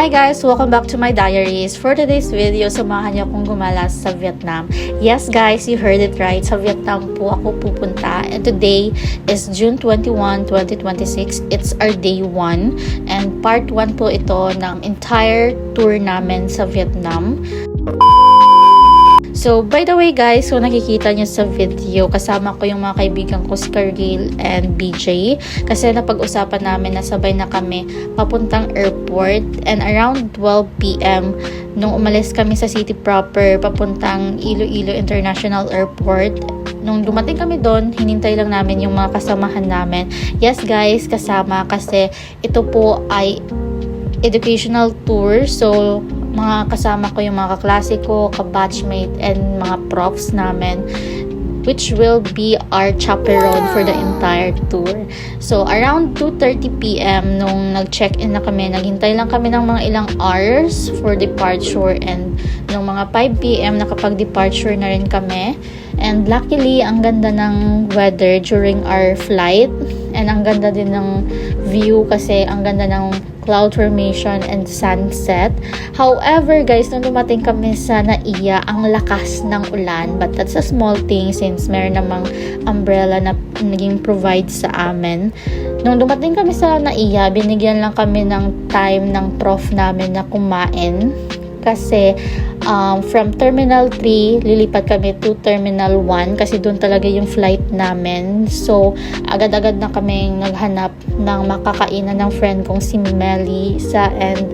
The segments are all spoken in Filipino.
Hi guys! Welcome back to my diaries. For today's video, samahan niyo akong gumala sa Vietnam. Yes guys, you heard it right. Sa Vietnam po ako pupunta. And today is June 21, 2026. It's our day 1. And part 1 po ito ng entire tour namin sa Vietnam. So, by the way guys, so nakikita nyo sa video, kasama ko yung mga kaibigan ko si Karil and BJ. Kasi napag-usapan namin na sabay na kami papuntang airport. And around 12 PM, nung umalis kami sa city proper, papuntang Iloilo International Airport, nung dumating kami doon, hinintay lang namin yung mga kasamahan namin. Yes guys, kasama kasi ito po ay educational tour. So, mga kasama ko yung mga kaklase ko, ka-batchmate, and mga profs namin, which will be our chaperone for the entire tour. So, around 2:30 PM, nung nag-check-in na kami, naghintay lang kami ng mga ilang hours for departure, and nung mga 5 PM, nakapag-departure na rin kami. And luckily, ang ganda ng weather during our flight, and ang ganda din ng view kasi ang ganda ng cloud formation and sunset. However guys, nung dumating kami sa Naiya, ang lakas ng ulan, but that's a small thing since meron namang umbrella na naging provide sa amin. Nung dumating kami sa Naiya, binigyan lang kami ng time ng prof namin na kumain kasi from Terminal 3, lilipat kami to Terminal 1 kasi doon talaga yung flight namin. So, agad-agad na kami naghanap ng makakainan ng friend kong si Melissa and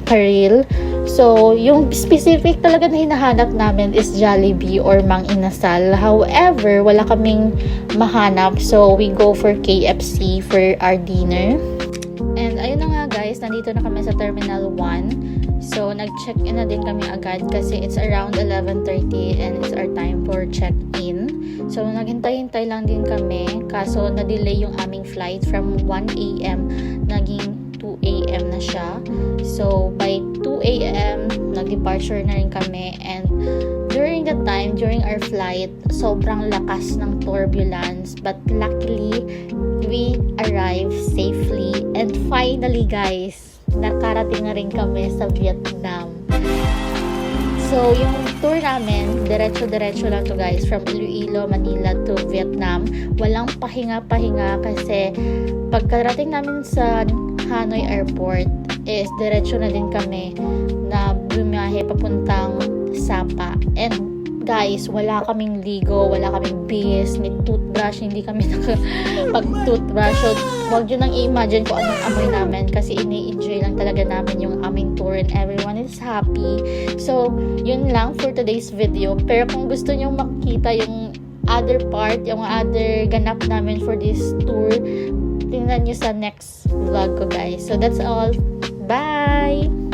Karil. So, yung specific talaga na hinahanap namin is Jollibee or Mang Inasal. However, wala kaming mahanap. So, we go for KFC for our dinner. And ayun na nga guys, nandito na kami sa Terminal 1. So, nag-check-in na din kami agad kasi it's around 11:30 and it's our time for check-in. So, naghintay-hintay lang din kami kaso na-delay yung aming flight from 1 AM naging 2 AM na siya. So, by 2 AM, nag-departure na rin kami, and during that time, during our flight, sobrang lakas ng turbulence, but luckily, we arrived safely, and finally guys, nakarating na rin kami sa Vietnam. So, yung tour namin, diretso-diretso lang to guys, from Iloilo, Manila to Vietnam. Walang pahinga-pahinga kasi pagkarating namin sa Hanoi Airport is diretso na din kami na bumiyahe papuntang Sapa. And guys, wala kaming ligo, wala kaming bihis, may toothbrush, hindi kami nakapag-toothbrush. So, huwag nyo nang i-imagine kung anong amoy namin kasi ini-enjoy lang talaga namin yung aming tour and everyone is happy. So, yun lang for today's video. Pero kung gusto nyo makita yung other part, yung other ganap namin for this tour, tingnan nyo sa next vlog ko guys. So, that's all. Bye!